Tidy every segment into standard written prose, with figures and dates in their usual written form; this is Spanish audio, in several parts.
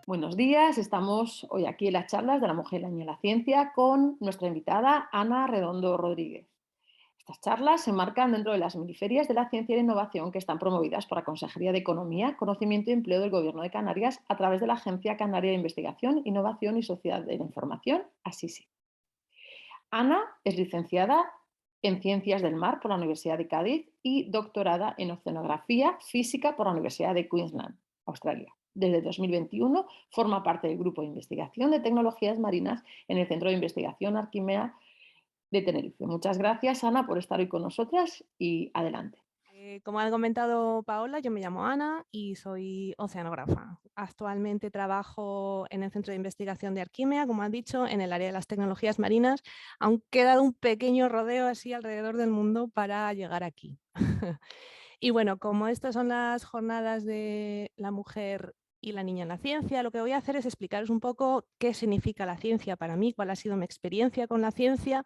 Buenos días, estamos hoy aquí en las charlas de la Mujer, el Año y la Ciencia con nuestra invitada Ana Redondo Rodríguez. Estas charlas se enmarcan dentro de las miniferias de la ciencia y la innovación que están promovidas por la Consejería de Economía, Conocimiento y Empleo del Gobierno de Canarias a través de la Agencia Canaria de Investigación, Innovación y Sociedad de la Información, ASISI. Ana es licenciada en Ciencias del Mar por la Universidad de Cádiz y doctorada en Oceanografía Física por la Universidad de Queensland, Australia. Desde 2021 forma parte del Grupo de Investigación de Tecnologías Marinas en el Centro de Investigación Arquimea de Tenerife. Muchas gracias, Ana, por estar hoy con nosotras y adelante. Como ha comentado Paola, yo me llamo Ana y soy oceanógrafa. Actualmente trabajo en el Centro de Investigación de Arquimea, como has dicho, en el área de las tecnologías marinas, aunque he dado un pequeño rodeo así alrededor del mundo para llegar aquí. Y bueno, como estas son las jornadas de la mujer y la niña en la ciencia, lo que voy a hacer es explicaros un poco qué significa la ciencia para mí, cuál ha sido mi experiencia con la ciencia,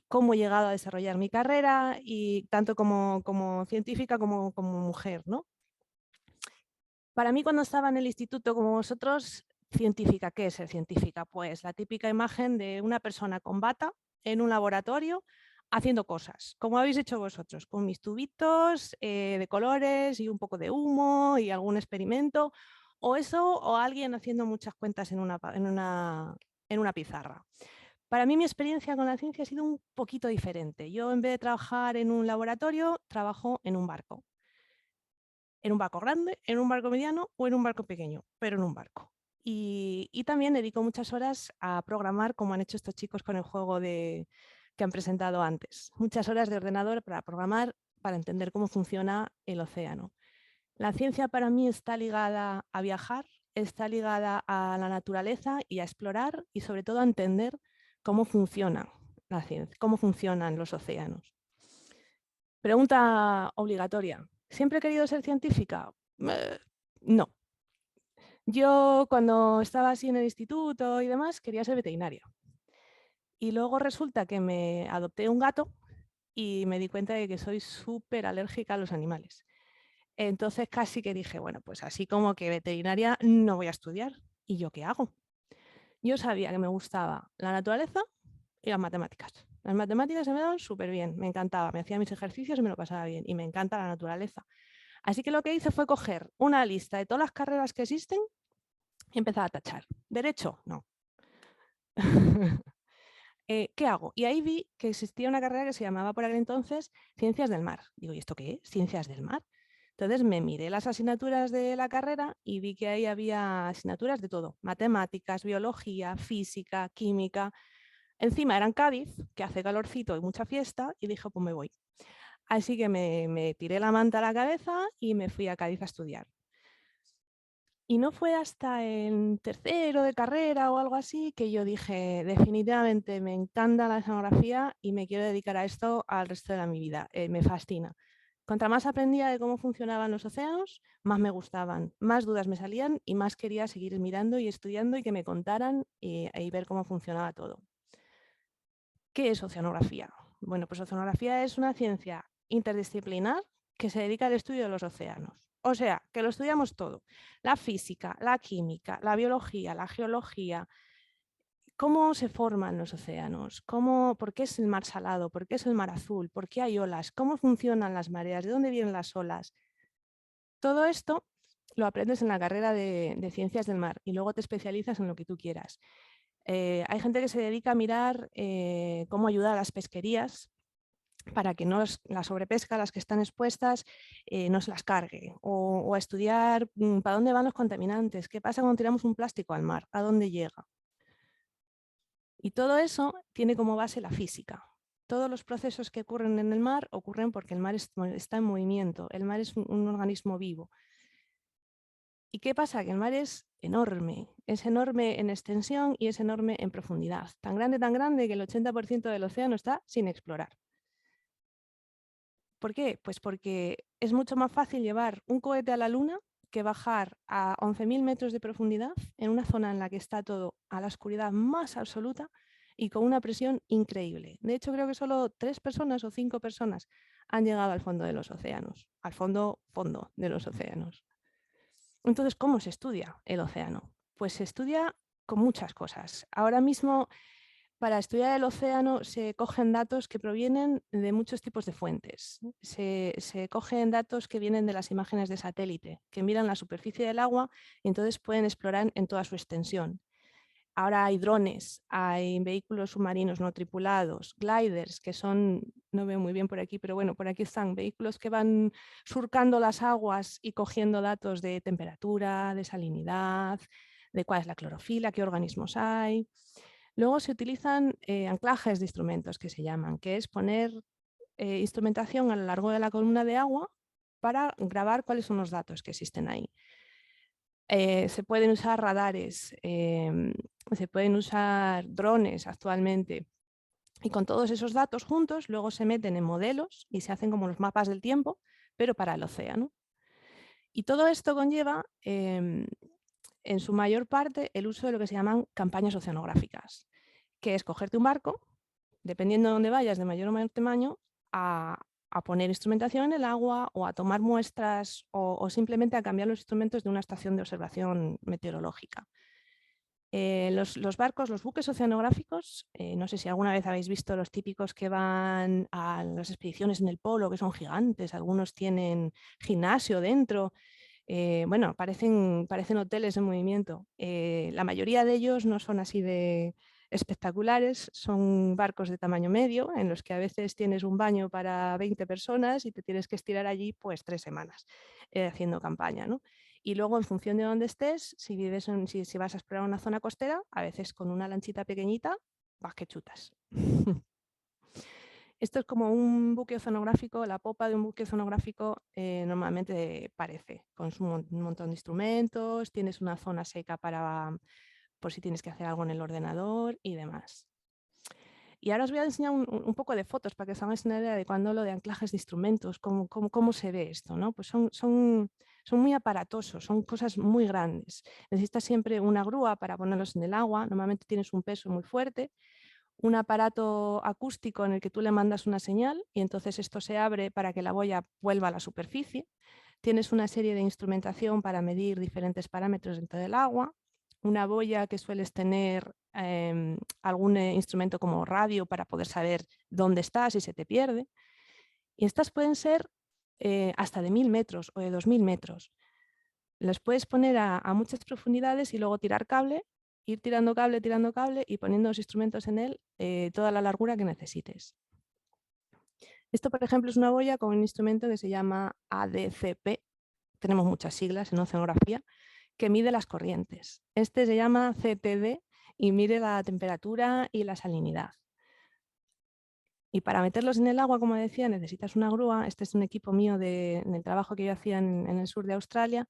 cómo he llegado a desarrollar mi carrera, y tanto como científica como mujer, ¿no? Para mí, cuando estaba en el instituto, como vosotros, científica, ¿qué es ser científica? Pues la típica imagen de una persona con bata en un laboratorio haciendo cosas, como habéis hecho vosotros, con mis tubitos de colores y un poco de humo y algún experimento, o eso, o alguien haciendo muchas cuentas en una pizarra. Para mí mi experiencia con la ciencia ha sido un poquito diferente. Yo, en vez de trabajar en un laboratorio, trabajo en un barco grande, en un barco mediano o en un barco pequeño, pero en un barco. Y también dedico muchas horas a programar, como han hecho estos chicos con el juego que han presentado antes. Muchas horas de ordenador para programar, para entender cómo funciona el océano. La ciencia para mí está ligada a viajar, está ligada a la naturaleza y a explorar, y sobre todo a entender cómo funciona la ciencia, cómo funcionan los océanos. Pregunta obligatoria. ¿Siempre he querido ser científica? No. Yo, cuando estaba así en el instituto y demás, quería ser veterinaria. Y luego resulta que me adopté un gato y me di cuenta de que soy súper alérgica a los animales. Entonces casi que dije, bueno, pues así como que veterinaria no voy a estudiar. ¿Y yo qué hago? Yo sabía que me gustaba la naturaleza y las matemáticas. Las matemáticas se me daban súper bien, me encantaba, me hacía mis ejercicios y me lo pasaba bien, y me encanta la naturaleza. Así que lo que hice fue coger una lista de todas las carreras que existen y empezar a tachar. ¿Derecho? No. ¿Qué hago? Y ahí vi que existía una carrera que se llamaba por aquel entonces Ciencias del Mar. Digo, ¿y esto qué es? ¿Ciencias del Mar? Entonces me miré las asignaturas de la carrera y vi que ahí había asignaturas de todo: matemáticas, biología, física, química. Encima era en Cádiz, que hace calorcito y mucha fiesta, y dije, pues me voy. Así que me tiré la manta a la cabeza y me fui a Cádiz a estudiar. Y no fue hasta el tercero de carrera o algo así que yo dije, definitivamente me encanta la oceanografía y me quiero dedicar a esto al resto de mi vida. Me fascina. Cuanto más aprendía de cómo funcionaban los océanos, más me gustaban, más dudas me salían y más quería seguir mirando y estudiando y que me contaran y ver cómo funcionaba todo. ¿Qué es oceanografía? Bueno, pues oceanografía es una ciencia interdisciplinar que se dedica al estudio de los océanos. O sea, que lo estudiamos todo: la física, la química, la biología, la geología, cómo se forman los océanos, por qué es el mar salado, por qué es el mar azul, por qué hay olas, cómo funcionan las mareas, de dónde vienen las olas. Todo esto lo aprendes en la carrera de Ciencias del Mar y luego te especializas en lo que tú quieras. Hay gente que se dedica a mirar cómo ayudar a las pesquerías para que la sobrepesca a las que están expuestas no se las cargue, o a estudiar para dónde van los contaminantes, qué pasa cuando tiramos un plástico al mar, a dónde llega. Y todo eso tiene como base la física. Todos los procesos que ocurren en el mar ocurren porque el mar está en movimiento, el mar es un organismo vivo. ¿Y qué pasa? Que el mar es enorme en extensión y es enorme en profundidad, tan grande que el 80% del océano está sin explorar. ¿Por qué? Pues porque es mucho más fácil llevar un cohete a la Luna que bajar a 11.000 metros de profundidad en una zona en la que está todo a la oscuridad más absoluta y con una presión increíble. De hecho, creo que solo 3 personas o 5 personas han llegado al fondo de los océanos, al fondo de los océanos. Entonces, ¿cómo se estudia el océano? Pues se estudia con muchas cosas. Ahora mismo, para estudiar el océano, se cogen datos que provienen de muchos tipos de fuentes. Se cogen datos que vienen de las imágenes de satélite, que miran la superficie del agua y entonces pueden explorar en toda su extensión. Ahora hay drones, hay vehículos submarinos no tripulados, gliders, que son, no veo muy bien por aquí, pero bueno, por aquí están, vehículos que van surcando las aguas y cogiendo datos de temperatura, de salinidad, de cuál es la clorofila, qué organismos hay. Luego se utilizan anclajes de instrumentos, que se llaman, que es poner instrumentación a lo largo de la columna de agua para grabar cuáles son los datos que existen ahí. Se pueden usar radares, se pueden usar drones actualmente. Y con todos esos datos juntos, luego se meten en modelos y se hacen como los mapas del tiempo, pero para el océano. Y todo esto conlleva, en su mayor parte, el uso de lo que se llaman campañas oceanográficas, que es cogerte un barco, dependiendo de dónde vayas, de mayor o menor tamaño, a poner instrumentación en el agua o a tomar muestras o simplemente a cambiar los instrumentos de una estación de observación meteorológica. Los barcos, los buques oceanográficos, no sé si alguna vez habéis visto los típicos que van a las expediciones en el polo, que son gigantes, algunos tienen gimnasio dentro. Bueno, parecen hoteles en movimiento. La mayoría de ellos no son así de espectaculares, son barcos de tamaño medio en los que a veces tienes un baño para 20 personas y te tienes que estirar allí pues 3 semanas haciendo campaña, ¿no? Y luego, en función de dónde estés, si vas a explorar una zona costera, a veces con una lanchita pequeñita vas que chutas. Esto es como un buque oceanográfico, la popa de un buque oceanográfico normalmente parece, con un montón de instrumentos, tienes una zona seca por si tienes que hacer algo en el ordenador y demás. Y ahora os voy a enseñar un poco de fotos para que os hagáis una idea de cuando lo de anclajes de instrumentos, cómo se ve esto, ¿no? Pues son muy aparatosos, son cosas muy grandes. Necesitas siempre una grúa para ponerlos en el agua, normalmente tienes un peso muy fuerte, un aparato acústico en el que tú le mandas una señal y entonces esto se abre para que la boya vuelva a la superficie. Tienes una serie de instrumentación para medir diferentes parámetros dentro del agua, una boya que sueles tener algún instrumento como radio para poder saber dónde estás y se te pierde. Y estas pueden ser hasta de 1000 metros o de 2000 metros. Los puedes poner a muchas profundidades y luego tirar cable, ir tirando cable y poniendo los instrumentos en él toda la largura que necesites. Esto, por ejemplo, es una boya con un instrumento que se llama ADCP, tenemos muchas siglas en oceanografía, que mide las corrientes. Este se llama CTD y mide la temperatura y la salinidad. Y para meterlos en el agua, como decía, necesitas una grúa. Este es un equipo mío en el trabajo que yo hacía en el sur de Australia,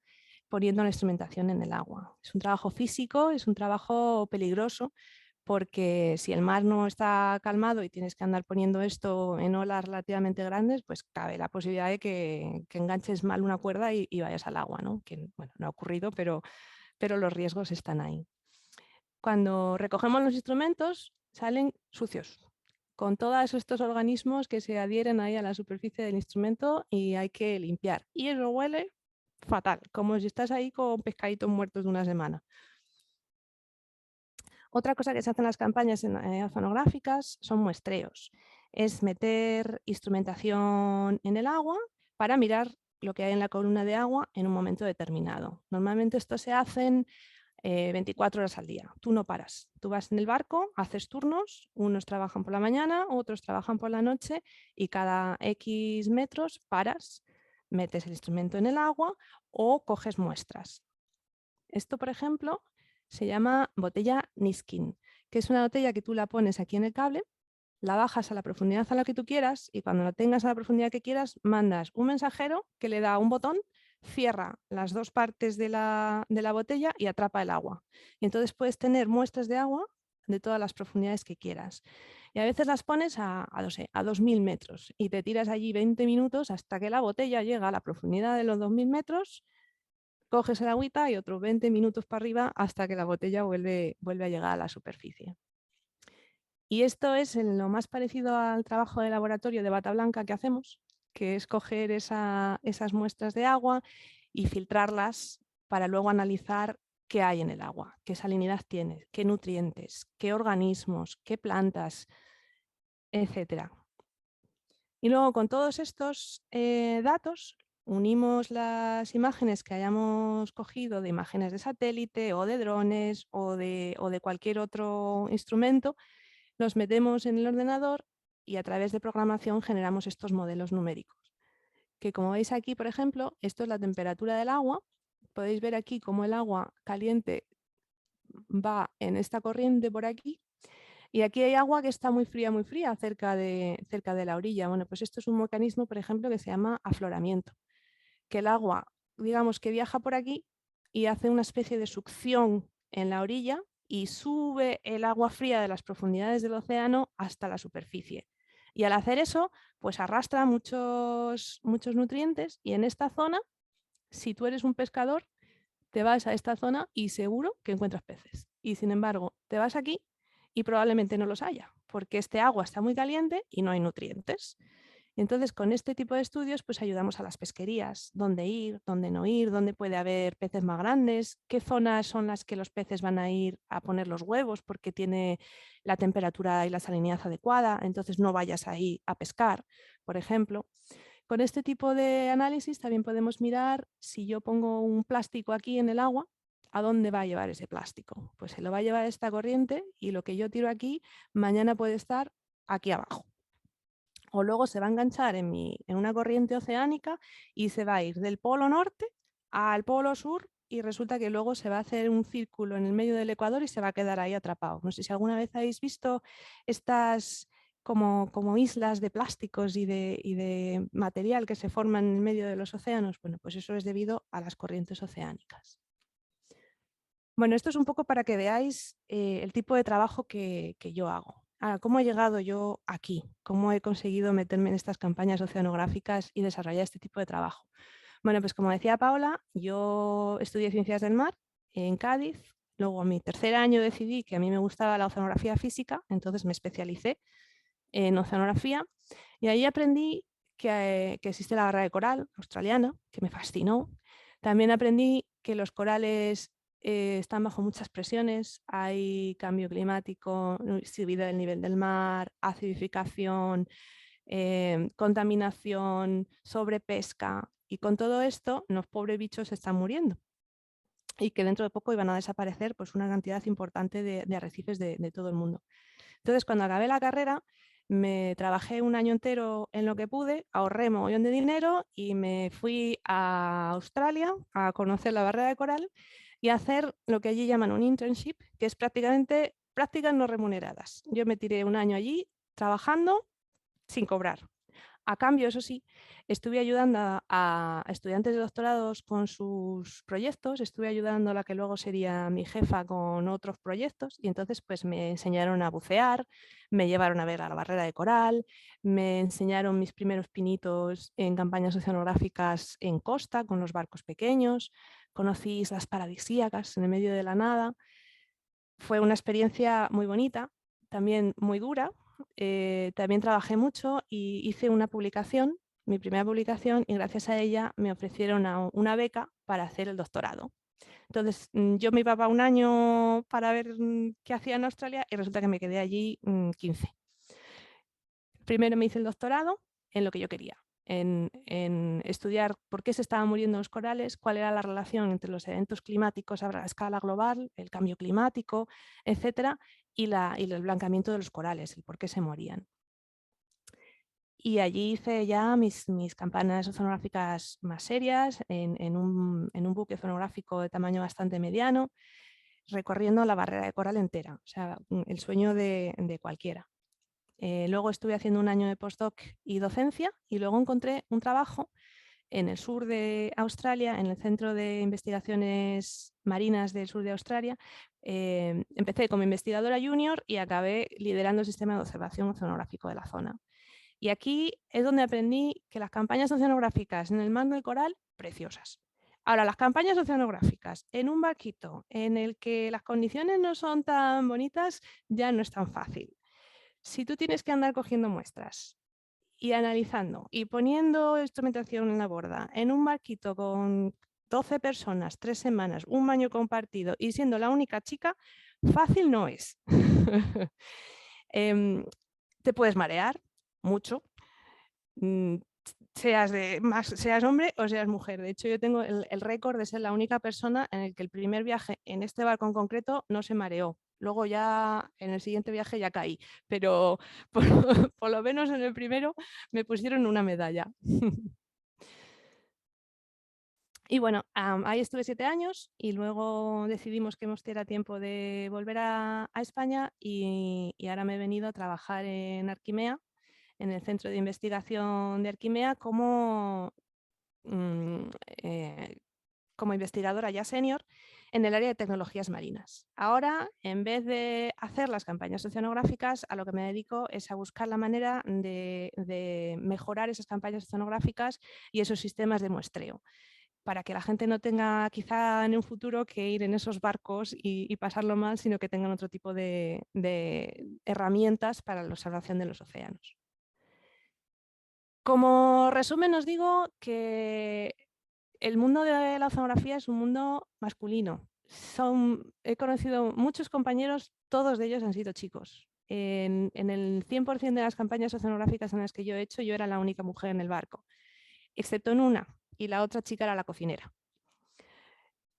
poniendo la instrumentación en el agua. Es un trabajo físico, es un trabajo peligroso, porque si el mar no está calmado y tienes que andar poniendo esto en olas relativamente grandes, pues cabe la posibilidad de que enganches mal una cuerda y vayas al agua, ¿no? Que, bueno, no ha ocurrido, pero los riesgos están ahí. Cuando recogemos los instrumentos, salen sucios, con todos estos organismos que se adhieren ahí a la superficie del instrumento y hay que limpiar. Y eso huele fatal, como si estás ahí con pescaditos muertos de una semana. Otra cosa que se hace en las campañas oceanográficas son muestreos. Es meter instrumentación en el agua para mirar lo que hay en la columna de agua en un momento determinado. Normalmente esto se hacen 24 horas al día. Tú no paras. Tú vas en el barco, haces turnos, unos trabajan por la mañana, otros trabajan por la noche y cada X metros paras, metes el instrumento en el agua o coges muestras. Esto, por ejemplo, se llama botella Niskin, que es una botella que tú la pones aquí en el cable, la bajas a la profundidad a la que tú quieras y cuando la tengas a la profundidad que quieras, mandas un mensajero que le da un botón, cierra las dos partes de la botella y atrapa el agua. Y entonces puedes tener muestras de agua de todas las profundidades que quieras. Y a veces las pones no sé, a 2000 metros y te tiras allí 20 minutos hasta que la botella llega a la profundidad de los 2000 metros, coges el agüita y otros 20 minutos para arriba hasta que la botella vuelve a llegar a la superficie. Y esto es lo más parecido al trabajo de laboratorio de bata blanca que hacemos, que es coger esas muestras de agua y filtrarlas para luego analizar qué hay en el agua, qué salinidad tiene, qué nutrientes, qué organismos, qué plantas, etcétera. Y luego con todos estos datos unimos las imágenes que hayamos cogido de imágenes de satélite o de drones o de cualquier otro instrumento, los metemos en el ordenador y a través de programación generamos estos modelos numéricos. Que como veis aquí, por ejemplo, esto es la temperatura del agua. Podéis ver aquí cómo el agua caliente va en esta corriente por aquí. Y aquí hay agua que está muy fría cerca de la orilla. Bueno, pues esto es un mecanismo, por ejemplo, que se llama afloramiento. Que el agua, digamos que viaja por aquí y hace una especie de succión en la orilla y sube el agua fría de las profundidades del océano hasta la superficie. Y al hacer eso, pues arrastra muchos nutrientes y en esta zona, si tú eres un pescador, te vas a esta zona y seguro que encuentras peces. Y sin embargo, te vas aquí y probablemente no los haya, porque este agua está muy caliente y no hay nutrientes. Entonces, con este tipo de estudios, pues ayudamos a las pesquerías, dónde ir, dónde no ir, dónde puede haber peces más grandes, qué zonas son las que los peces van a ir a poner los huevos porque tiene la temperatura y la salinidad adecuada, entonces no vayas ahí a pescar, por ejemplo. Con este tipo de análisis también podemos mirar si yo pongo un plástico aquí en el agua, ¿a dónde va a llevar ese plástico? Pues se lo va a llevar esta corriente y lo que yo tiro aquí mañana puede estar aquí abajo. O luego se va a enganchar en una corriente oceánica y se va a ir del polo norte al polo sur y resulta que luego se va a hacer un círculo en el medio del ecuador y se va a quedar ahí atrapado. No sé si alguna vez habéis visto estas como islas de plásticos y de material que se forman en el medio de los océanos. Bueno, pues eso es debido a las corrientes oceánicas. Bueno, esto es un poco para que veáis el tipo de trabajo que yo hago. Ahora, ¿cómo he llegado yo aquí? ¿Cómo he conseguido meterme en estas campañas oceanográficas y desarrollar este tipo de trabajo? Bueno, pues como decía Paula, yo estudié Ciencias del Mar en Cádiz. Luego, en mi tercer año decidí que a mí me gustaba la oceanografía física, entonces me especialicé en oceanografía y ahí aprendí que existe la barrera de coral australiana, que me fascinó. También aprendí que los corales están bajo muchas presiones, hay cambio climático, subida del nivel del mar, acidificación, contaminación, sobrepesca, y con todo esto los pobres bichos están muriendo y que dentro de poco iban a desaparecer pues, una cantidad importante de arrecifes de todo el mundo. Entonces, cuando acabé la carrera, me trabajé un año entero en lo que pude, ahorré un montón de dinero y me fui a Australia a conocer la barrera de coral y a hacer lo que allí llaman un internship, que es prácticamente prácticas no remuneradas. Yo me tiré un año allí trabajando sin cobrar. A cambio, eso sí, estuve ayudando a estudiantes de doctorados con sus proyectos, estuve ayudando a la que luego sería mi jefa con otros proyectos y entonces pues me enseñaron a bucear, me llevaron a ver a la barrera de coral, me enseñaron mis primeros pinitos en campañas oceanográficas en costa con los barcos pequeños, conocí islas paradisíacas en el medio de la nada. Fue una experiencia muy bonita, también muy dura. También trabajé mucho y hice una publicación, mi primera publicación, y gracias a ella me ofrecieron una beca para hacer el doctorado. Entonces, yo me iba para un año para ver qué hacía en Australia y resulta que me quedé allí 15. Primero me hice el doctorado en lo que yo quería, en estudiar por qué se estaban muriendo los corales, cuál era la relación entre los eventos climáticos a escala global, el cambio climático, etcétera, y el blancamiento de los corales, el por qué se morían. Y allí hice ya mis campañas oceanográficas más serias, en un buque oceanográfico de tamaño bastante mediano, recorriendo la barrera de coral entera, o sea, el sueño de cualquiera. Luego estuve haciendo un año de postdoc y docencia y luego encontré un trabajo en el sur de Australia, en el Centro de Investigaciones Marinas del sur de Australia. Empecé como investigadora junior y acabé liderando el sistema de observación oceanográfico de la zona. Y aquí es donde aprendí que las campañas oceanográficas en el mar del coral, preciosas. Ahora, las campañas oceanográficas en un barquito en el que las condiciones no son tan bonitas, ya no es tan fácil. Si tú tienes que andar cogiendo muestras y analizando y poniendo instrumentación en la borda en un barquito con 12 personas, 3 semanas, un baño compartido y siendo la única chica, fácil no es. Te puedes marear mucho, seas hombre o seas mujer. De hecho, yo tengo el récord de ser la única persona en el que el primer viaje en este barco en concreto no se mareó. Luego ya en el siguiente viaje ya caí, pero por lo menos en el primero me pusieron una medalla. Y bueno, ahí estuve 7 años y luego decidimos que era tiempo de volver a España y ahora me he venido a trabajar en Arquimea, en el centro de investigación de Arquimea mm, eh, como investigadora ya senior en el área de tecnologías marinas. Ahora, en vez de hacer las campañas oceanográficas, a lo que me dedico es a buscar la manera de mejorar esas campañas oceanográficas y esos sistemas de muestreo, para que la gente no tenga quizá en un futuro que ir en esos barcos y pasarlo mal, sino que tengan otro tipo de herramientas para la observación de los océanos. Como resumen os digo que el mundo de la oceanografía es un mundo masculino. He conocido muchos compañeros, todos de ellos han sido chicos. En el 100% de las campañas oceanográficas en las que yo he hecho, yo era la única mujer en el barco, excepto en una, y la otra chica era la cocinera.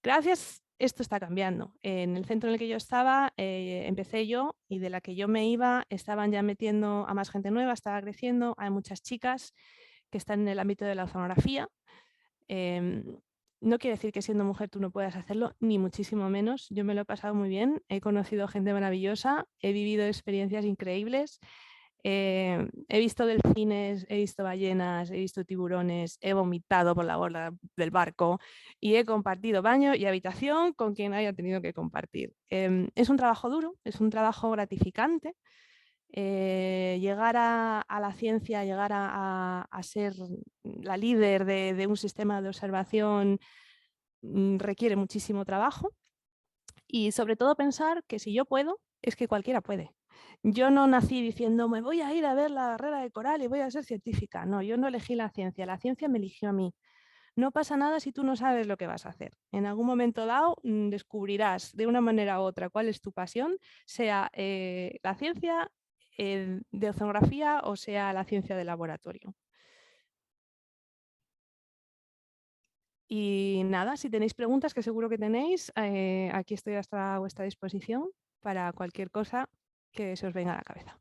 Gracias, esto está cambiando. En el centro en el que yo estaba, empecé yo y de la que yo me iba, estaban ya metiendo a más gente nueva, estaba creciendo, hay muchas chicas que están en el ámbito de la oceanografía. No quiere decir que siendo mujer tú no puedas hacerlo, ni muchísimo menos. Yo me lo he pasado muy bien, he conocido gente maravillosa, he vivido experiencias increíbles. He visto delfines, he visto ballenas, he visto tiburones, he vomitado por la borda del barco y he compartido baño y habitación con quien haya tenido que compartir. Es un trabajo duro, es un trabajo gratificante. Llegar a la ciencia, llegar a ser la líder de un sistema de observación requiere muchísimo trabajo y sobre todo pensar que si yo puedo, es que cualquiera puede. Yo no nací diciendo me voy a ir a ver la barrera de coral y voy a ser científica. No, yo no elegí la ciencia me eligió a mí. No pasa nada si tú no sabes lo que vas a hacer. En algún momento dado descubrirás de una manera u otra cuál es tu pasión, sea la ciencia de oceanografía o sea la ciencia de laboratorio. Y nada, si tenéis preguntas, que seguro que tenéis, aquí estoy hasta vuestra disposición para cualquier cosa que se os venga a la cabeza.